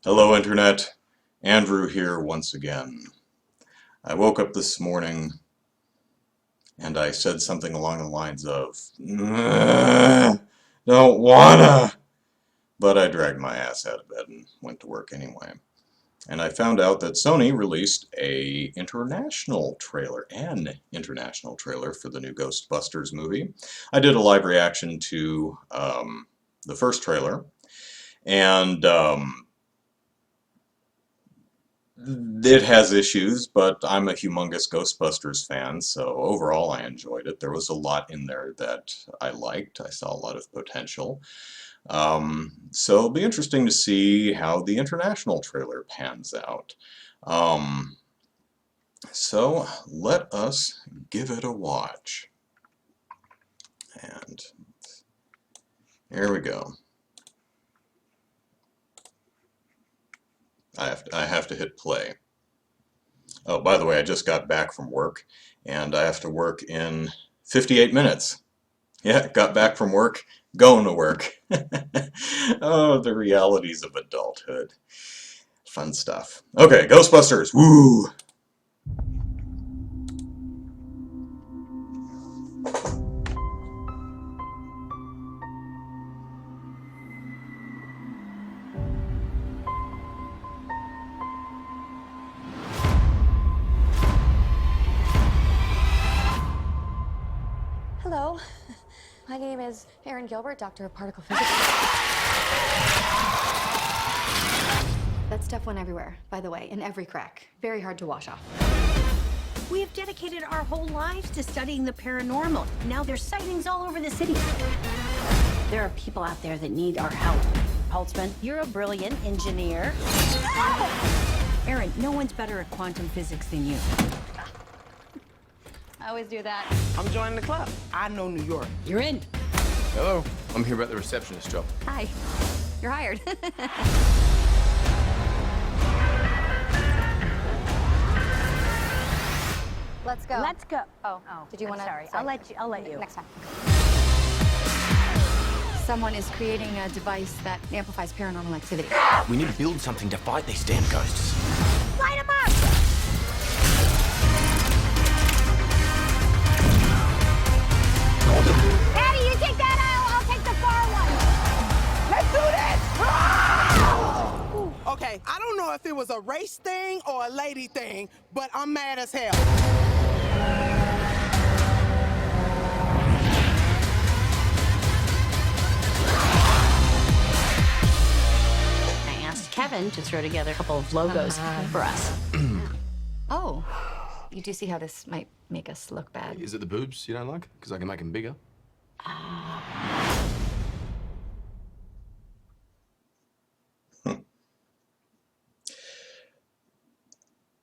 Hello, Internet. Andrew here once again. I woke up this morning and I said something along the lines of, don't wanna, but I dragged my ass out of bed and went to work anyway. And I found out that Sony released an international trailer for the new Ghostbusters movie. I did a live reaction to the first trailer, and it has issues, but I'm a humongous Ghostbusters fan, so overall I enjoyed it. There was a lot in there that I liked. I saw a lot of potential. So it'll be interesting to see how the international trailer pans out. Um, so let us give it a watch. And here we go. I have to hit play. Oh, by the way, I just got back from work, and I have to work in 58 minutes. Yeah, got back from work, going to work. Oh, the realities of adulthood. Fun stuff. Okay, Ghostbusters, woo! Hello, my name is Erin Gilbert, Doctor of Particle Physics. That stuff went everywhere, by the way, in every crack. Very hard to wash off. We have dedicated our whole lives to studying the paranormal. Now there's sightings all over the city. There are people out there that need our help. Holtzman, you're a brilliant engineer. Erin, no one's better at quantum physics than you. I always do that. I'm joining the club. I know New York. You're in. Hello. I'm here about the receptionist job. Hi, you're hired. Let's go. Let's go. Oh, did you want to? Sorry, I'll let you. Next time. Someone is creating a device that amplifies paranormal activity. We need to build something to fight these damn ghosts. Light him up! Patty, you take that aisle, I'll take the far one. Let's do this! Okay, I don't know if it was a race thing or a lady thing, but I'm mad as hell. I asked Kevin to throw together a couple of logos for us. Oh, you do see how this might make us look bad. Is it the boobs you don't like? Because I can make them bigger.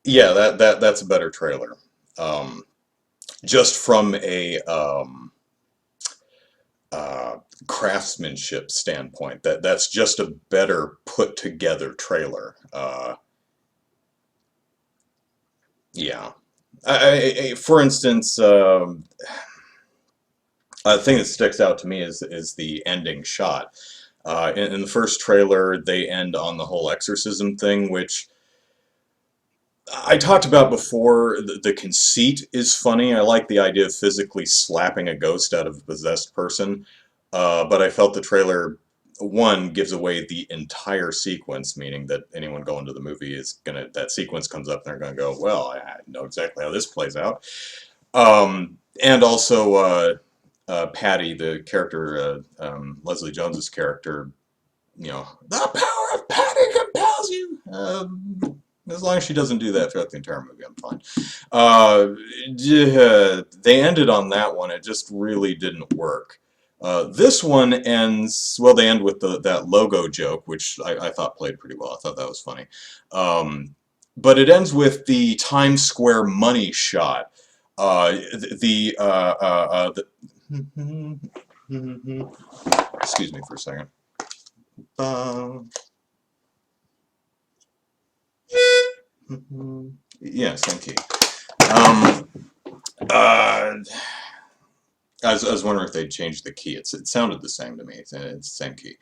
Yeah, that's a better trailer. Just from a craftsmanship standpoint, that's just a better put together trailer. Yeah. For instance, a thing that sticks out to me is the ending shot. In the first trailer, they end on the whole exorcism thing, which I talked about before. The conceit is funny. I like the idea of physically slapping a ghost out of a possessed person, but I felt the trailer, one, gives away the entire sequence, meaning that anyone going to the movie is gonna, that sequence comes up and they're gonna go, well, I know exactly how this plays out. And also, Patty, the character, Leslie Jones's character, you know, the power of Patty compels you. As long as she doesn't do that throughout the entire movie, I'm fine. They ended on that one. It just really didn't work. This one ends, well, they end with that logo joke, which I thought played pretty well. I thought that was funny. But it ends with the Times Square money shot. Excuse me for a second. Yeah, same key. I was wondering if they'd changed the key. It sounded the same to me. It's the same key.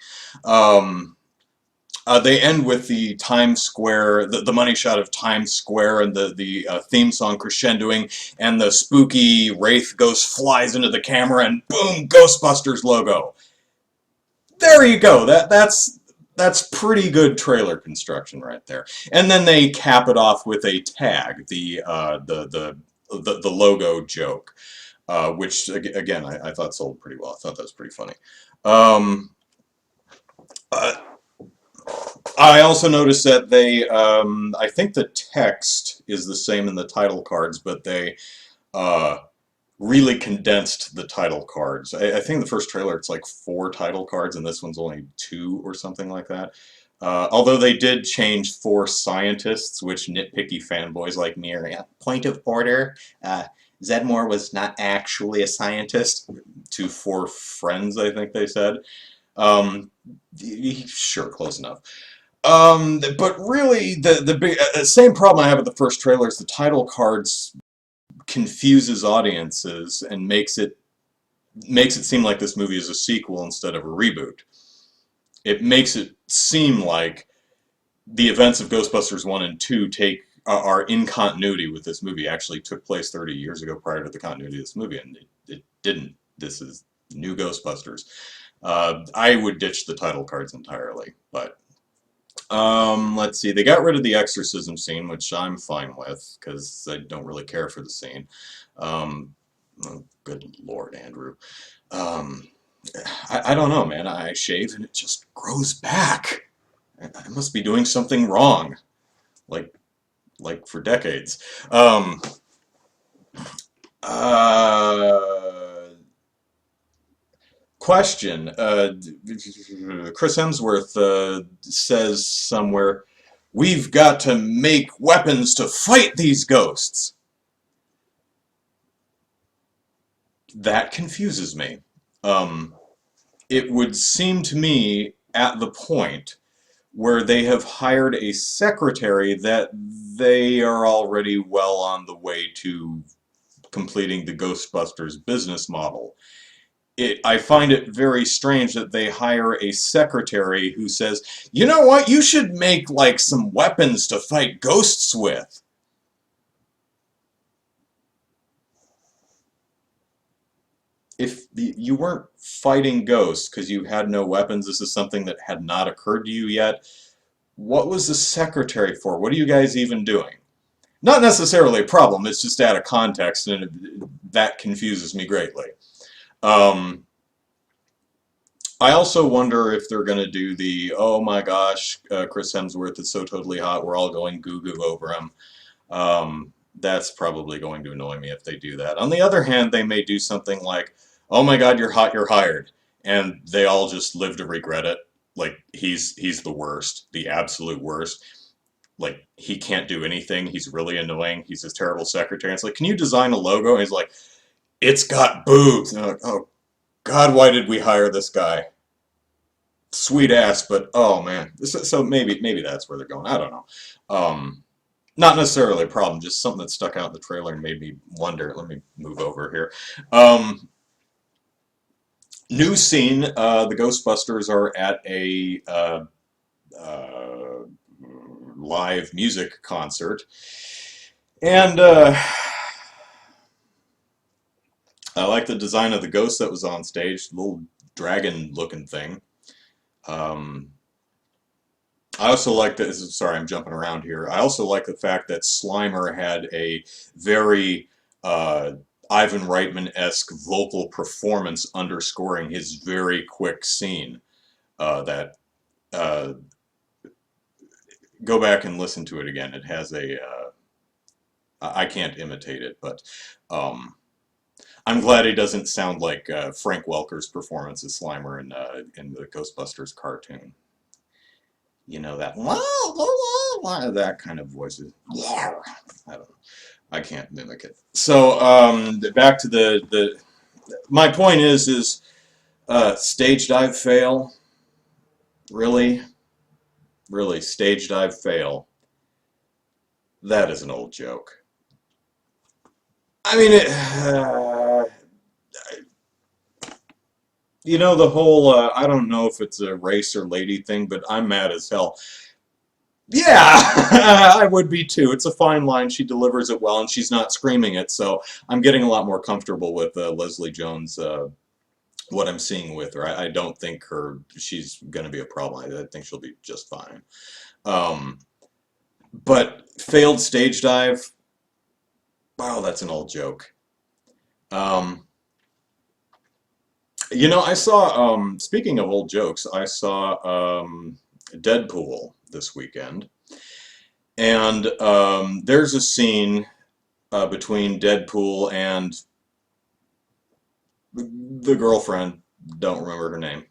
They end with the Times Square, the money shot of Times Square, and the theme song crescendoing, and the spooky wraith ghost flies into the camera, and boom, Ghostbusters logo. There you go. That's pretty good trailer construction right there. And then they cap it off with a tag, the logo joke, which again I thought sold pretty well. I thought that was pretty funny. Um, uh, I also noticed that I think the text is the same in the title cards, but they uh, really condensed the title cards. I think the first trailer it's like 4 title cards, and this one's only 2 or something like that. Although they did change 4 scientists, which nitpicky fanboys like me are, point of order, Zedmore was not actually a scientist, to 4 friends, I think they said. Um, sure, close enough. But really, the big same problem I have with the first trailer is the title cards confuses audiences and makes it seem like this movie is a sequel instead of a reboot. It makes it seem like the events of Ghostbusters 1 and 2 are in continuity with this movie. Actually took place 30 years ago prior to the continuity of this movie, and it didn't. This is new Ghostbusters. I would ditch the title cards entirely, but let's see. They got rid of the exorcism scene, which I'm fine with because I don't really care for the scene. Oh, good Lord, Andrew. Um, I don't know, man. I shave and it just grows back. I must be doing something wrong, like for decades. Uh, Question. Chris Hemsworth says somewhere, "We've got to make weapons to fight these ghosts." That confuses me. It would seem to me at the point where they have hired a secretary that they are already well on the way to completing the Ghostbusters business model. I find it very strange that they hire a secretary who says, "You know what, you should make like some weapons to fight ghosts with." If you weren't fighting ghosts because you had no weapons, this is something that had not occurred to you yet, what was the secretary for? What are you guys even doing? Not necessarily a problem, it's just out of context, and that confuses me greatly. I also wonder if they're going to do oh my gosh, Chris Hemsworth is so totally hot, we're all going goo-goo over him. That's probably going to annoy me if they do that. On the other hand, they may do something like, "Oh my god, you're hot, you're hired." And they all just live to regret it. Like, he's the worst, the absolute worst. Like, he can't do anything, he's really annoying, he's this terrible secretary. And it's like, "Can you design a logo?" And he's like, "It's got boobs." And I'm like, oh god, why did we hire this guy? Sweet ass, but oh man. So maybe that's where they're going. I don't know. Not necessarily a problem, just something that stuck out in the trailer and made me wonder. Let me move over here. New scene, the Ghostbusters are at a live music concert. And I like the design of the ghost that was on stage, little dragon-looking thing. I also like that. Sorry, I'm jumping around here. I also like the fact that Slimer had a very Ivan Reitman-esque vocal performance underscoring his very quick scene. That Go back and listen to it again. It has I can't imitate it, but I'm glad he doesn't sound like Frank Welker's performance as Slimer in the Ghostbusters cartoon. You know, that that kind of voice is, I don't know. I can't mimic it. So back to my point is stage dive fail. Really stage dive fail. That is an old joke. I mean, You know, the whole, I don't know if it's a race or lady thing, but I'm mad as hell. Yeah, I would be too. It's a fine line. She delivers it well, and she's not screaming it, so I'm getting a lot more comfortable with Leslie Jones, what I'm seeing with her. I don't think she's going to be a problem. I think she'll be just fine. Um, but failed stage dive, wow, that's an old joke. Um, you know, I saw, speaking of old jokes, I saw Deadpool this weekend. And there's a scene between Deadpool and the girlfriend. Don't remember her name.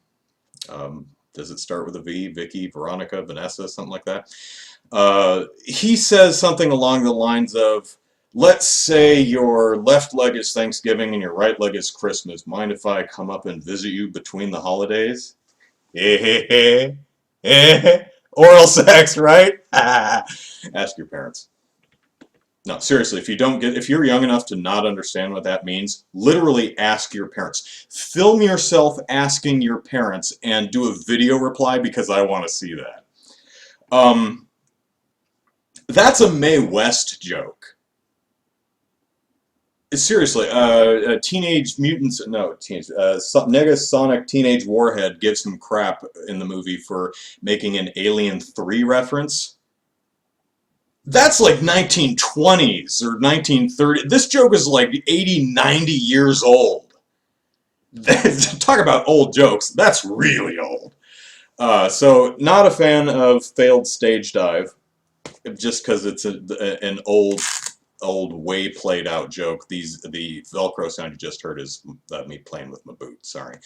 Does it start with a V? Vicky, Veronica, Vanessa, something like that? He says something along the lines of, let's say your left leg is Thanksgiving and your right leg is Christmas. Mind if I come up and visit you between the holidays? Oral sex, right? Ask your parents. No, seriously, if you're young enough to not understand what that means, literally ask your parents. Film yourself asking your parents and do a video reply because I want to see that. Um, that's a Mae West joke. Seriously, Teenage Mutants, no, Negasonic Teenage Warhead gives him crap in the movie for making an Alien 3 reference. That's like 1920s or 1930. This joke is like 80, 90 years old. Talk about old jokes. That's really old. So not a fan of failed stage dive, just because it's an old, way played out joke. The Velcro sound you just heard is me playing with my boot. Sorry.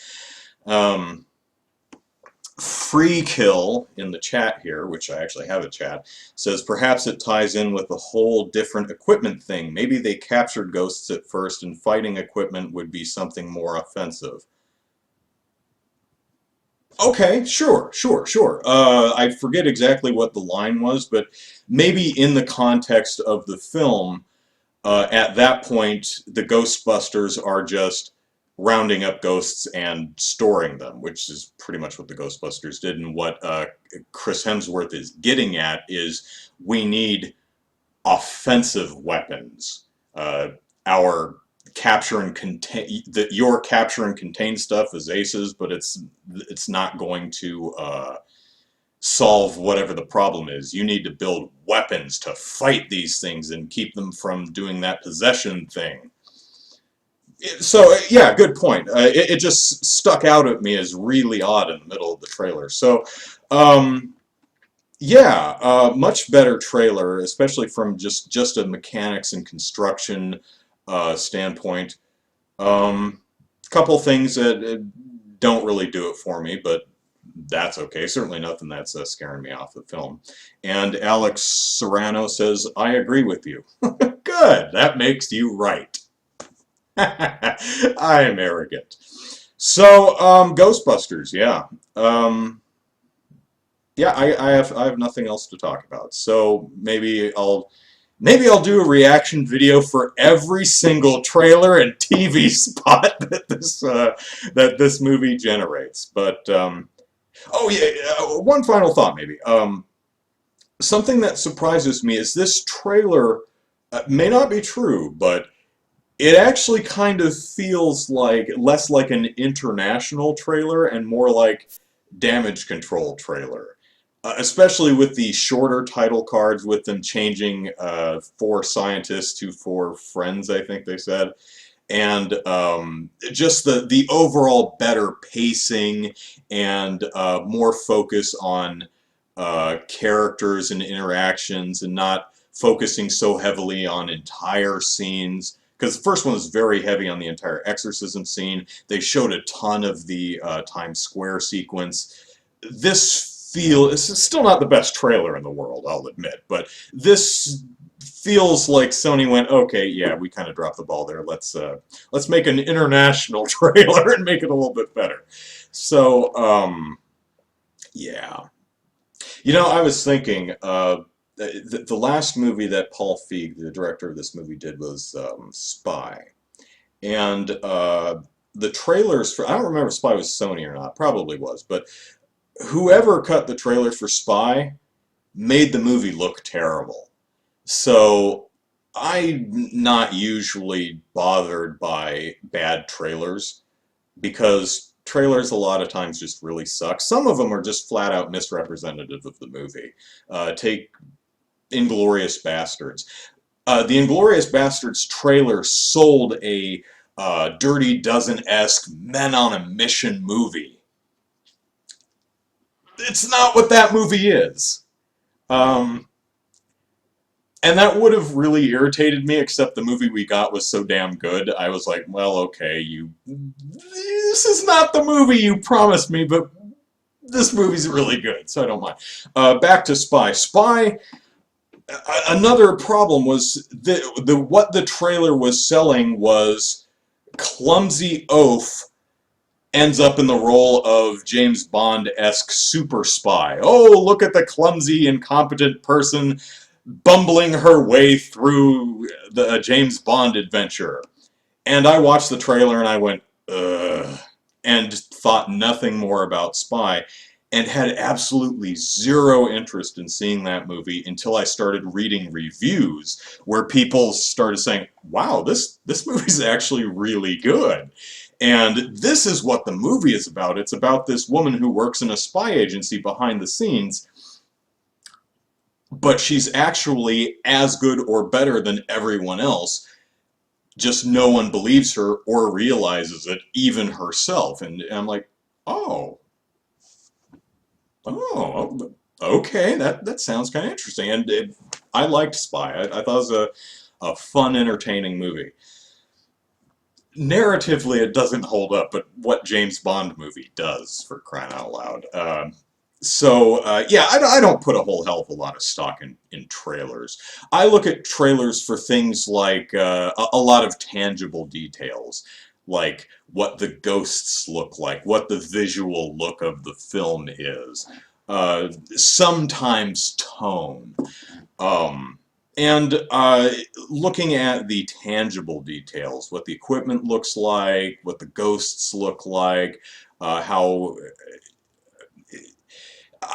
Free Kill in the chat here, which I actually have a chat, says perhaps it ties in with the whole different equipment thing. Maybe they captured ghosts at first and fighting equipment would be something more offensive. Okay, sure. I forget exactly what the line was, but maybe in the context of the film, at that point, the Ghostbusters are just rounding up ghosts and storing them, which is pretty much what the Ghostbusters did. And what Chris Hemsworth is getting at is we need offensive weapons. Our capture and contain that your capture and contain stuff is aces, but it's not going to solve whatever the problem is. You need to build weapons to fight these things and keep them from doing that possession thing. So, yeah, good point. It just stuck out at me as really odd in the middle of the trailer. So, yeah, much better trailer, especially from just a mechanics and construction standpoint. Couple things that don't really do it for me, but that's okay. Certainly nothing that's scaring me off the film. And Alex Serrano says, I agree with you. Good, that makes you right. I am arrogant. So, Ghostbusters, yeah. Yeah, I have nothing else to talk about. So maybe I'll do a reaction video for every single trailer and TV spot that this movie generates. But oh yeah, one final thought maybe. Something that surprises me is this trailer may not be true, but it actually kind of feels like less like an international trailer and more like damage control trailer. Especially with the shorter title cards, with them changing 4 scientists to 4 friends, I think they said. And just the overall better pacing and more focus on characters and interactions and not focusing so heavily on entire scenes. Because the first one was very heavy on the entire exorcism scene. They showed a ton of the Times Square sequence. It's still not the best trailer in the world, I'll admit, but this feels like Sony went, okay, yeah, we kind of dropped the ball there. Let's make an international trailer and make it a little bit better. So, yeah. You know, I was thinking, the last movie that Paul Feig, the director of this movie, did was Spy. And the trailers for, I don't remember if Spy was Sony or not, probably was, but whoever cut the trailer for Spy made the movie look terrible. So I'm not usually bothered by bad trailers because trailers a lot of times just really suck. Some of them are just flat out misrepresentative of the movie. Take Inglourious Bastards. The Inglourious Bastards trailer sold a Dirty Dozen-esque men on a mission movie. It's not what that movie is. And that would have really irritated me, except the movie we got was so damn good. I was like, well, okay, this is not the movie you promised me, but this movie's really good, so I don't mind. Back to Spy. Spy, another problem was what the trailer was selling was clumsy oaf ends up in the role of James Bond-esque super spy. Oh, look at the clumsy, incompetent person bumbling her way through the James Bond adventure. And I watched the trailer and I went, ugh, and thought nothing more about Spy, and had absolutely zero interest in seeing that movie until I started reading reviews where people started saying, wow, this movie's actually really good. And this is what the movie is about. It's about this woman who works in a spy agency behind the scenes, but she's actually as good or better than everyone else. Just no one believes her or realizes it, even herself. And I'm like, oh, okay, that sounds kind of interesting. And I liked Spy. I thought it was a fun, entertaining movie. Narratively, it doesn't hold up, but what James Bond movie does, for crying out loud. Yeah, I don't put a whole hell of a lot of stock in trailers. I look at trailers for things like a lot of tangible details, like what the ghosts look like, what the visual look of the film is, sometimes tone. And looking at the tangible details, what the equipment looks like, what the ghosts look like, how...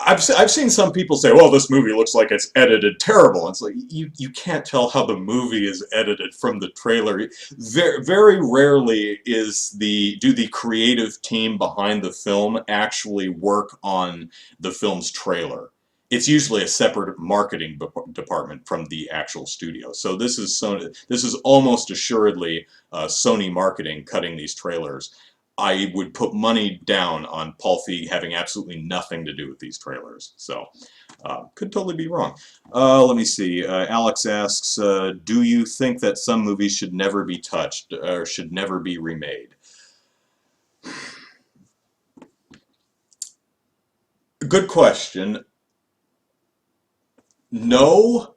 I've seen some people say, well, this movie looks like it's edited terrible. It's like, you can't tell how the movie is edited from the trailer. Very, very rarely do the creative team behind the film actually work on the film's trailer. It's usually a separate marketing department from the actual studio. So this is Sony. This is almost assuredly Sony marketing cutting these trailers. I would put money down on Paul Feig having absolutely nothing to do with these trailers. So, could totally be wrong. Let me see. Alex asks, do you think that some movies should never be touched or should never be remade? Good question. No,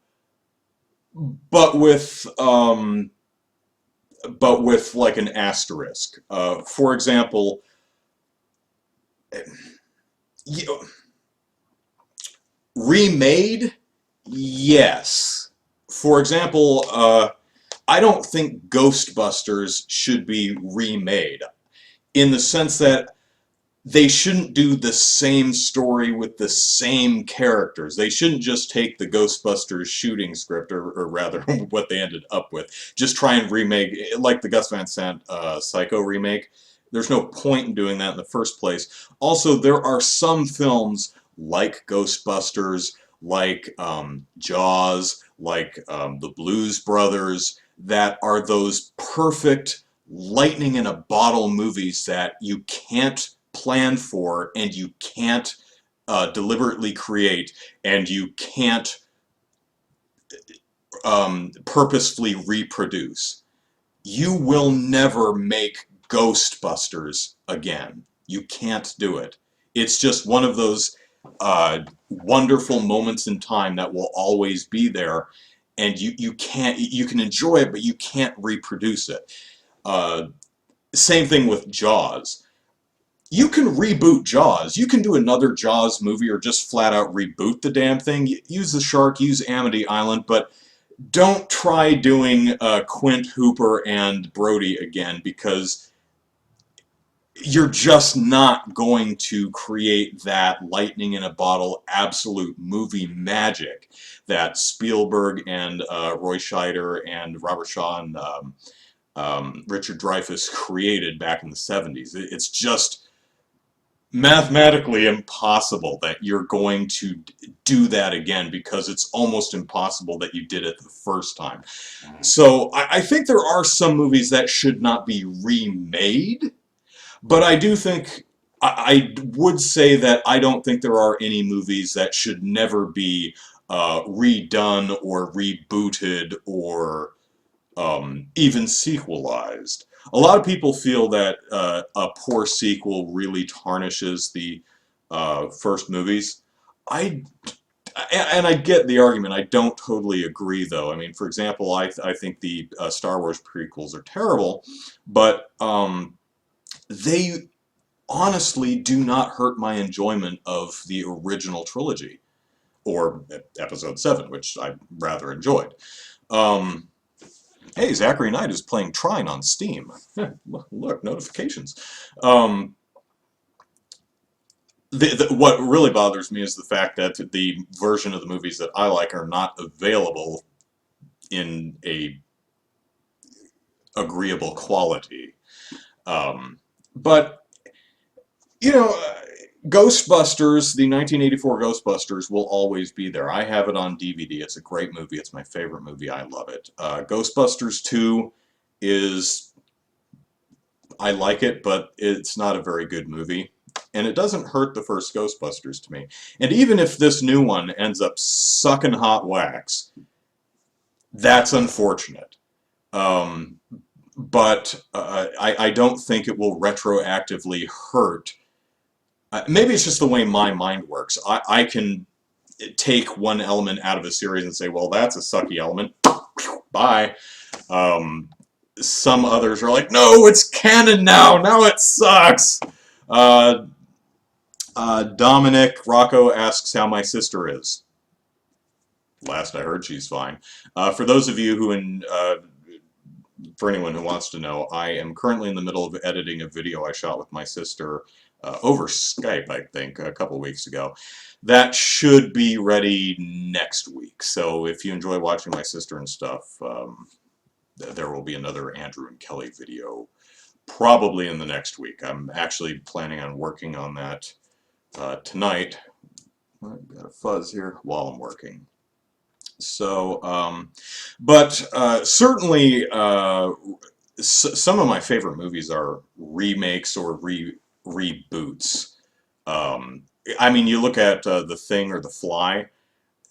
but with like an asterisk. For example, remade, yes. For example, I don't think Ghostbusters should be remade, in the sense that they shouldn't do the same story with the same characters. They shouldn't just take the Ghostbusters shooting script, or rather what they ended up with, just try and remake, like the Gus Van Sant Psycho remake. There's no point in doing that in the first place. Also, there are some films like Ghostbusters, like Jaws, like the Blues Brothers, that are those perfect lightning in a bottle movies that you can't plan for, and you can't deliberately create, and you can't purposefully reproduce. You will never make Ghostbusters again. You can't do it. It's just one of those wonderful moments in time that will always be there, and you can enjoy it, but you can't reproduce it. Same thing with Jaws. You can reboot Jaws. You can do another Jaws movie, or just flat out reboot the damn thing. Use the shark, use Amity Island, but don't try doing Quint, Hooper, and Brody again, because you're just not going to create that lightning in a bottle absolute movie magic that Spielberg and Roy Scheider and Robert Shaw and Richard Dreyfuss created back in the 70s. It's just mathematically impossible that you're going to do that again, because it's almost impossible that you did it the first time. So I think there are some movies that should not be remade, but I do think, I would say that I don't think there are any movies that should never be redone or rebooted or even sequelized. A lot of people feel that a poor sequel really tarnishes the first movies. And I get the argument. I don't totally agree, though. I mean, for example, I think the Star Wars prequels are terrible, but they honestly do not hurt my enjoyment of the original trilogy, or Episode 7, which I rather enjoyed. Hey, Zachary Knight is playing Trine on Steam. Look, notifications. What really bothers me is the fact that the version of the movies that I like are not available in a agreeable quality. But, you know, Ghostbusters, the 1984 Ghostbusters, will always be there. I have it on DVD. It's a great movie. It's my favorite movie. I love it. Ghostbusters 2 is... I like it, but it's not a very good movie. And it doesn't hurt the first Ghostbusters to me. And even if this new one ends up sucking hot wax, that's unfortunate. But I don't think it will retroactively hurt. Maybe it's just the way my mind works. I can take one element out of a series and say, well, that's a sucky element. Bye. Some others are like, no, it's canon now. Now it sucks. Dominic Rocco asks how my sister is. Last I heard, she's fine. For those of you who, for anyone who wants to know, I am currently in the middle of editing a video I shot with my sister over Skype, I think, a couple weeks ago. That should be ready next week. So if you enjoy watching my sister and stuff, there will be another Andrew and Kelly video probably in the next week. I'm actually planning on working on that tonight. I've got a fuzz here while I'm working. So, certainly some of my favorite movies are remakes or reboots. I mean, you look at The Thing or The Fly,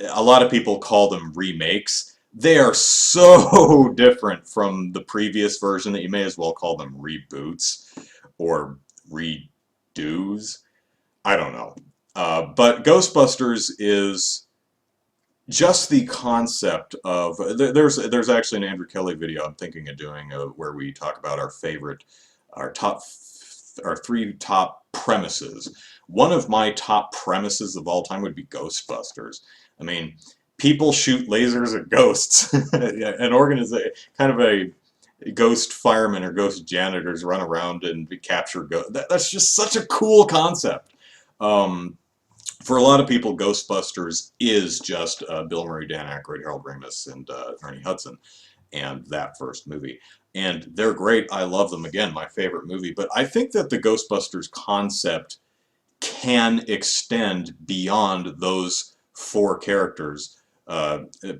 a lot of people call them remakes. They are so different from the previous version that you may as well call them reboots or redos. I don't know. But Ghostbusters is just the concept of... There's actually an Andrew Kelly video I'm thinking of doing where we talk about our three top premises. One of my top premises of all time would be Ghostbusters. I mean, people shoot lasers at ghosts. An organization, kind of a ghost firemen or ghost janitors run around and capture ghosts. That's just such a cool concept. For a lot of people, Ghostbusters is just Bill Murray, Dan Aykroyd, Harold Ramis, and Ernie Hudson, and that first movie. And they're great. I love them. Again, my favorite movie. But I think that the Ghostbusters concept can extend beyond those four characters,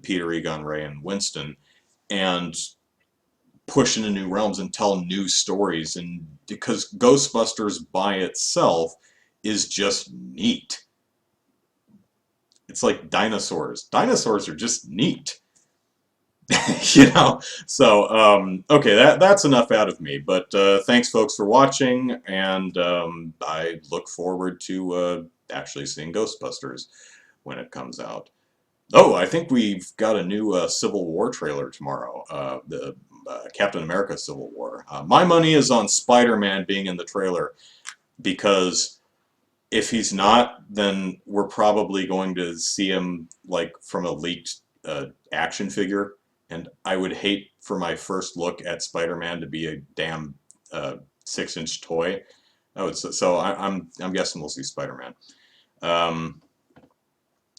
Peter, Egon, Ray, and Winston, and push into new realms and tell new stories. And because Ghostbusters by itself is just neat. It's like dinosaurs. Dinosaurs are just neat. You know? So, okay, that's enough out of me. But thanks, folks, for watching, and I look forward to actually seeing Ghostbusters when it comes out. Oh, I think we've got a new Civil War trailer tomorrow, the Captain America Civil War. My money is on Spider-Man being in the trailer, because if he's not, then we're probably going to see him like from a leaked action figure, and I would hate for my first look at Spider-Man to be a damn 6-inch toy. So I'm guessing we'll see Spider-Man. Um,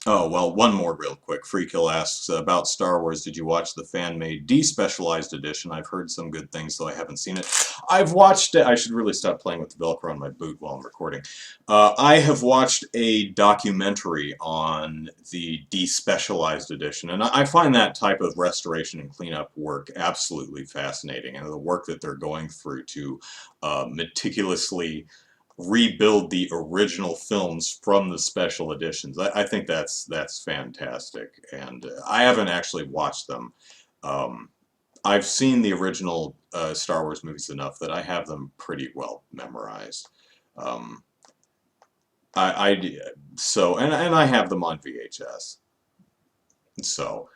Oh, well, one more real quick. Freekill asks about Star Wars. Did you watch the fan-made despecialized edition? I've heard some good things, though I haven't seen it. I've watched it. I should really stop playing with the Velcro on my boot while I'm recording. I have watched a documentary on the despecialized edition, and I find that type of restoration and cleanup work absolutely fascinating, and the work that they're going through to meticulously rebuild the original films from the special editions. I think that's fantastic, and I haven't actually watched them. Um, I've seen the original Star Wars movies enough that I have them pretty well memorized. Um, I so and I have them on VHS. So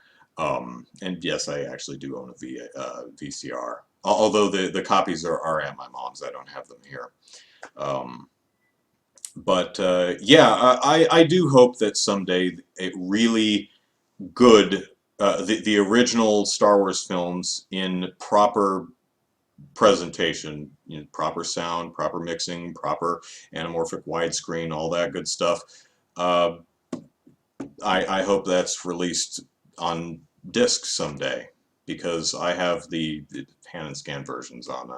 and yes, I actually do own a VCR. Although the copies are at my mom's, I don't have them here. Um, But yeah, I do hope that someday a really good, the original Star Wars films in proper presentation, you know, proper sound, proper mixing, proper anamorphic widescreen, all that good stuff. Uh, I hope that's released on disc someday because I have the pan and scan versions on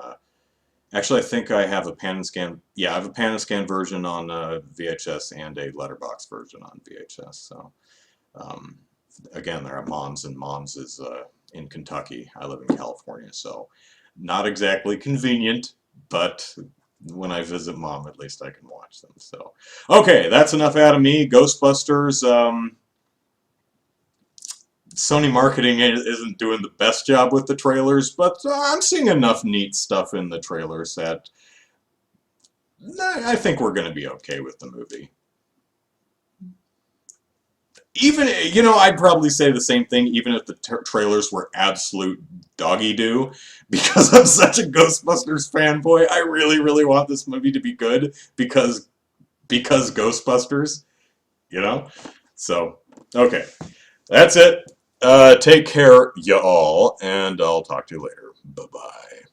actually, I think I have a pan and scan. Yeah, I have a pan and scan version on VHS and a letterbox version on VHS. So, um, again, they're at Mom's, and Mom's is in Kentucky. I live in California, so not exactly convenient, but when I visit Mom, at least I can watch them. So, okay, that's enough out of me. Ghostbusters. Sony marketing isn't doing the best job with the trailers, but I'm seeing enough neat stuff in the trailers that I think we're going to be okay with the movie. Even, you know, I'd probably say the same thing even if the trailers were absolute doggy-doo, because I'm such a Ghostbusters fanboy. I really, really want this movie to be good because Ghostbusters, you know? So, okay. That's it. Take care, y'all, and I'll talk to you later. Bye-bye.